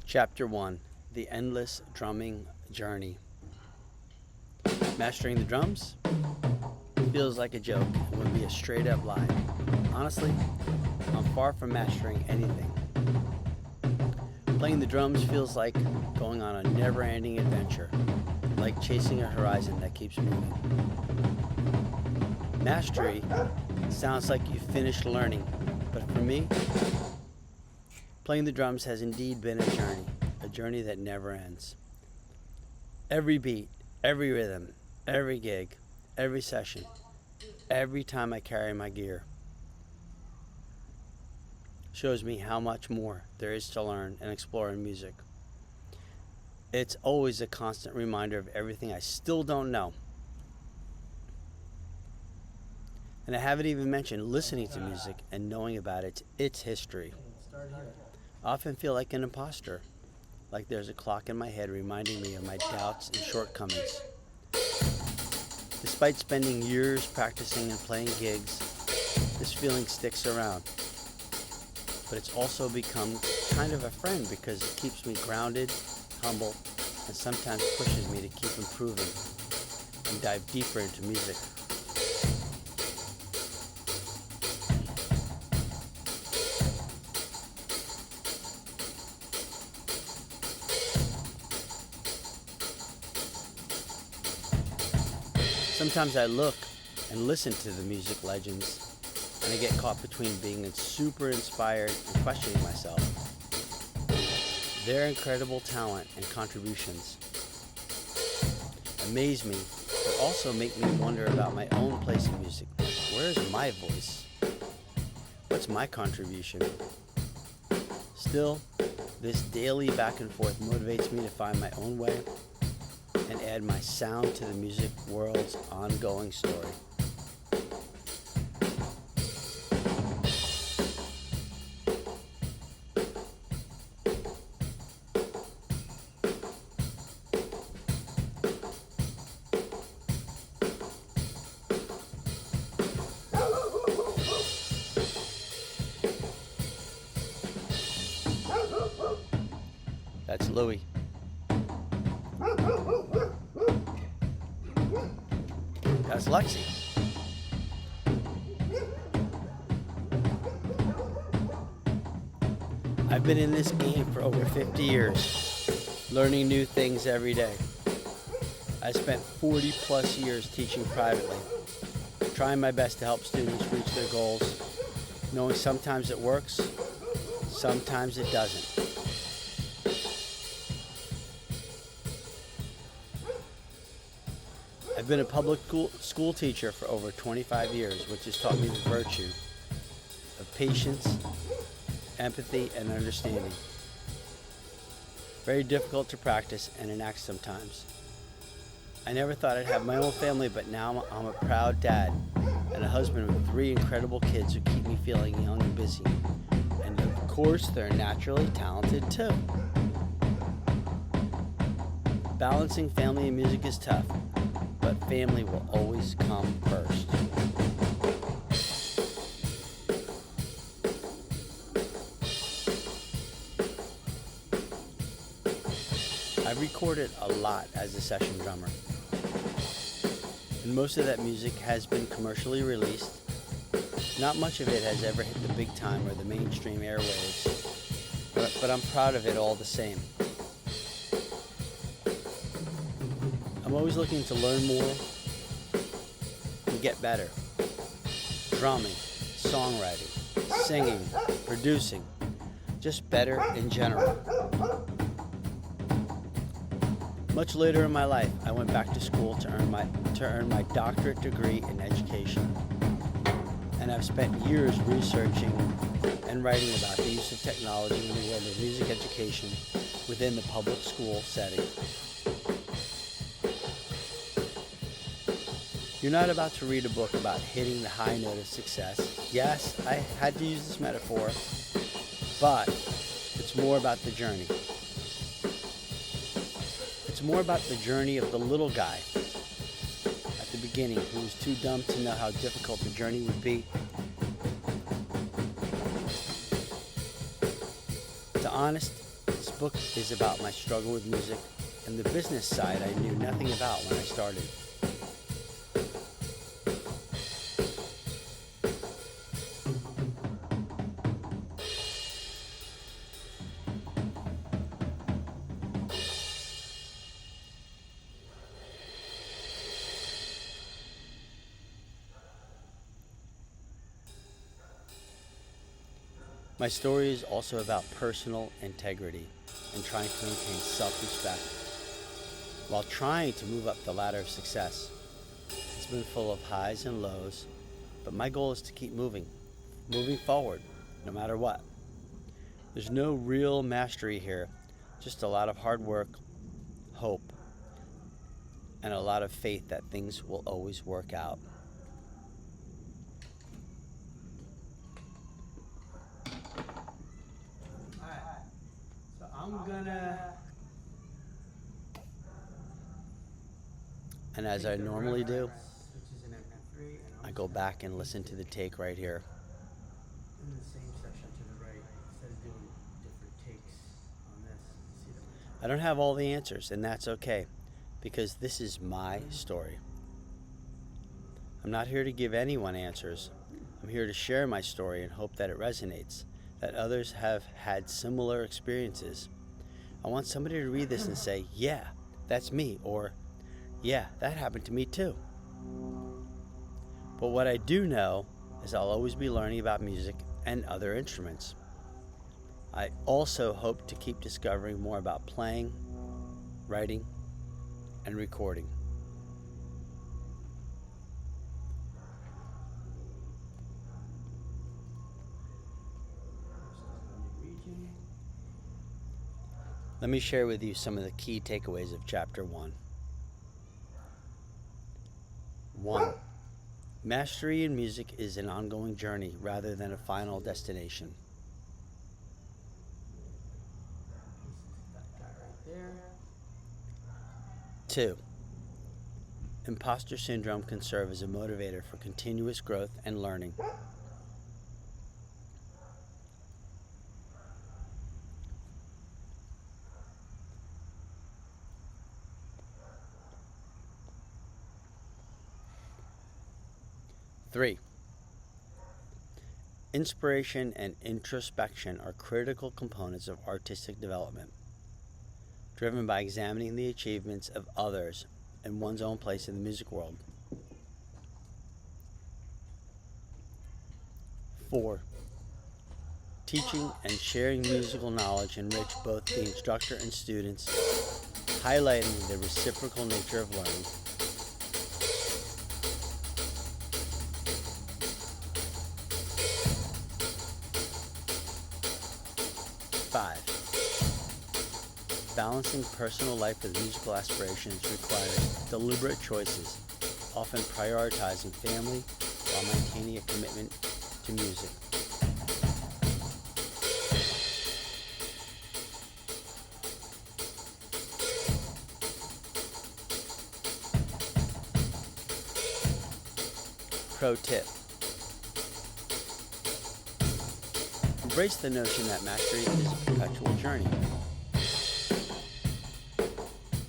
Chapter 1: The Endless Drumming Journey. Mastering the drums feels like a joke and would be a straight up lie. Honestly, I'm far from mastering anything. Playing the drums feels like going on a never ending adventure, like chasing a horizon that keeps moving. Mastery sounds like you finished learning, but for me, playing the drums has indeed been a journey that never ends. Every beat, every rhythm, every gig, every session, every time I carry my gear shows me how much more there is to learn and explore in music. It's always a constant reminder of everything I still don't know. And I haven't even mentioned listening to music and knowing about its history. I often feel like an imposter, like there's a clock in my head reminding me of my doubts and shortcomings. Despite spending years practicing and playing gigs, this feeling sticks around. But it's also become kind of a friend because it keeps me grounded, humble, and sometimes pushes me to keep improving and dive deeper into music. Sometimes I look and listen to the music legends, and I get caught between being super inspired and questioning myself. Their incredible talent and contributions amaze me, but also make me wonder about my own place in music. Where's my voice? What's my contribution? Still, this daily back and forth motivates me to find my own way and add my sound to the music world's ongoing story. That's Louie. That's Lexi. I've been in this game for over 50 years, learning new things every day. I spent 40 plus years teaching privately, trying my best to help students reach their goals, knowing sometimes it works, sometimes it doesn't. I've been a public school teacher for over 25 years, which has taught me the virtue of patience, empathy, and understanding. Very difficult to practice and enact sometimes. I never thought I'd have my own family, but now I'm a proud dad and a husband with 3 incredible kids who keep me feeling young and busy. And of course, they're naturally talented too. Balancing family and music is tough, but family will always come first. I've recorded a lot as a session drummer, and most of that music has been commercially released. Not much of it has ever hit the big time or the mainstream airwaves, but I'm proud of it all the same. I'm always looking to learn more and get better. Drumming, songwriting, singing, producing, just better in general. Much later in my life, I went back to school to earn my doctorate degree in education. And I've spent years researching and writing about the use of technology in the world of music education within the public school setting. You're not about to read a book about hitting the high note of success. Yes, I had to use this metaphor, but it's more about the journey. It's more about the journey of the little guy at the beginning who was too dumb to know how difficult the journey would be. To honest, book is about my struggle with music and the business side I knew nothing about when I started. My story is also about personal integrity and trying to maintain self-respect while trying to move up the ladder of success. It's been full of highs and lows, but my goal is to keep moving forward, no matter what. There's no real mastery here, just a lot of hard work, hope, and a lot of faith that things will always work out. And as I normally do, I go back and listen to the take right here. In the same section to the right, it says doing different takes on this. See that? I don't have all the answers, and that's okay, because this is my story. I'm not here to give anyone answers. I'm here to share my story and hope that it resonates, that others have had similar experiences. I want somebody to read this and say, yeah, that's me, or yeah, that happened to me too. But what I do know is I'll always be learning about music and other instruments. I also hope to keep discovering more about playing, writing, and recording. Let me share with you some of the key takeaways of Chapter 1. 1. Mastery in music is an ongoing journey rather than a final destination. That guy right there. 2. Imposter syndrome can serve as a motivator for continuous growth and learning. 3. Inspiration and introspection are critical components of artistic development, driven by examining the achievements of others and one's own place in the music world. 4. Teaching and sharing musical knowledge enrich both the instructor and students, highlighting the reciprocal nature of learning. 5. Balancing personal life with musical aspirations requires deliberate choices, often prioritizing family while maintaining a commitment to music. 6. Pro tip. Embrace the notion that mastery is a perpetual journey.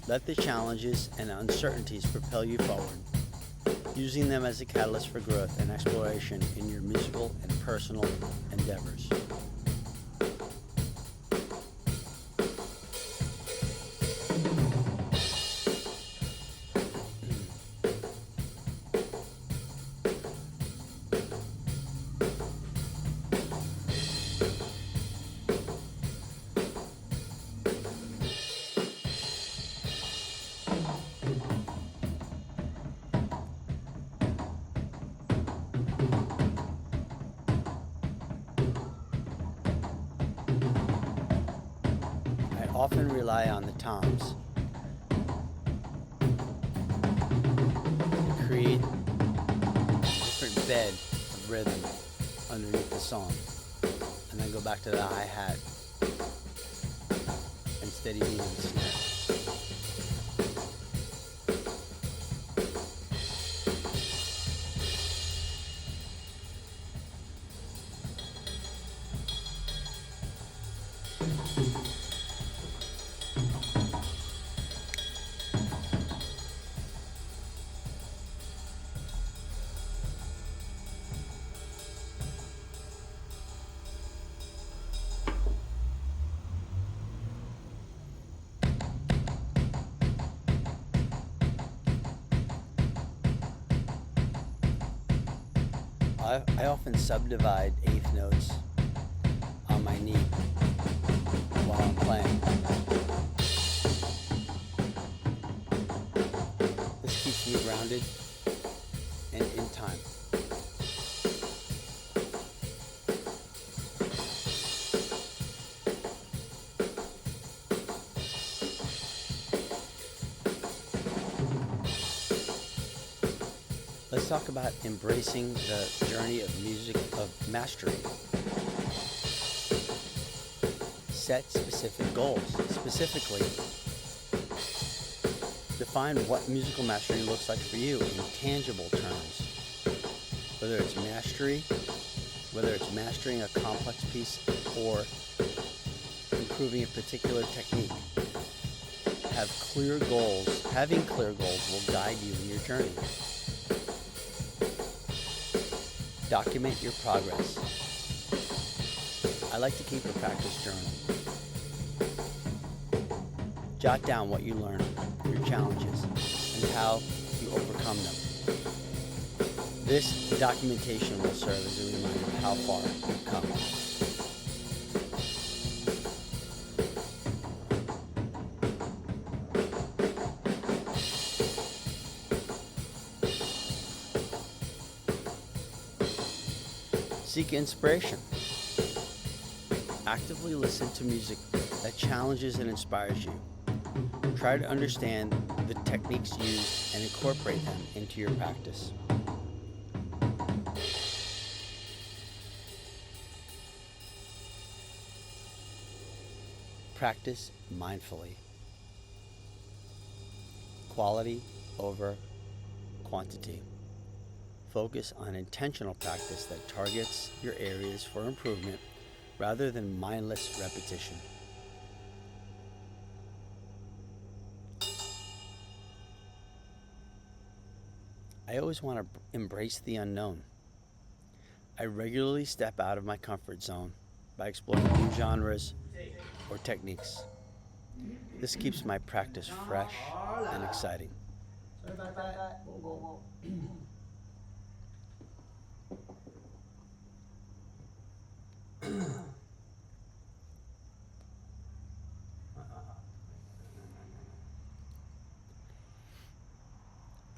Let the challenges and uncertainties propel you forward, using them as a catalyst for growth and exploration in your musical and personal endeavors. Often rely on the toms to create a different bed of rhythm underneath the song, and then go back to the hi-hat and steady beat on the snare. I often subdivide eighth notes on my knee while I'm playing. This keeps me grounded and in time. Let's talk about embracing the journey of music of mastery. Set specific goals. Specifically, define what musical mastery looks like for you in tangible terms. Whether it's mastery, whether it's mastering a complex piece or improving a particular technique. Have clear goals. Having clear goals will guide you in your journey. Document your progress. I like to keep a practice journal. Jot down what you learn, your challenges, and how you overcome them. This documentation will serve as a reminder of how far you've come. Seek inspiration. Actively listen to music that challenges and inspires you. Try to understand the techniques used and incorporate them into your practice. Practice mindfully. Quality over quantity. Focus on intentional practice that targets your areas for improvement rather than mindless repetition. I always want to embrace the unknown. I regularly step out of my comfort zone by exploring new genres or techniques. This keeps my practice fresh and exciting. Sorry about that. Whoa.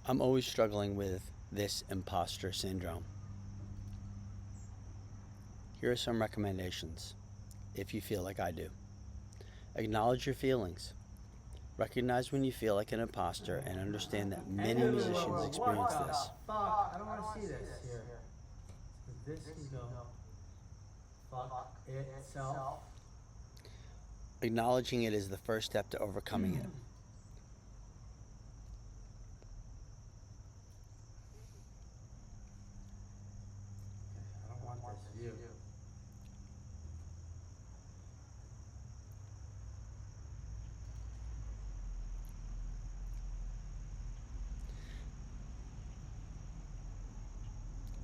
I'm always struggling with this imposter syndrome. Here are some recommendations if you feel like I do. Acknowledge your feelings. Recognize when you feel like an imposter and understand that many musicians experience this. Fuck, I don't want to see this here. This can go. Fuck itself. Acknowledging it is the first step to overcoming it. I don't want this view.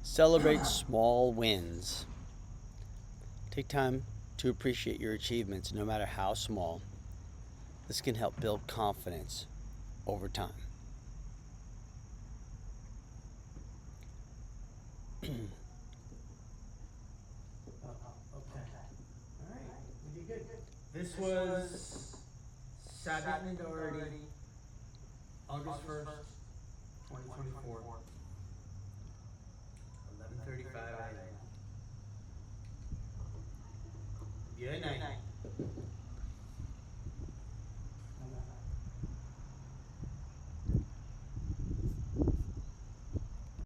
Celebrate small wins. Take time to appreciate your achievements, no matter how small. This can help build confidence over time. Okay. Alright, we did good. This was Sabbath Minority, August 1st, 2024. 11:35 a.m. Good night.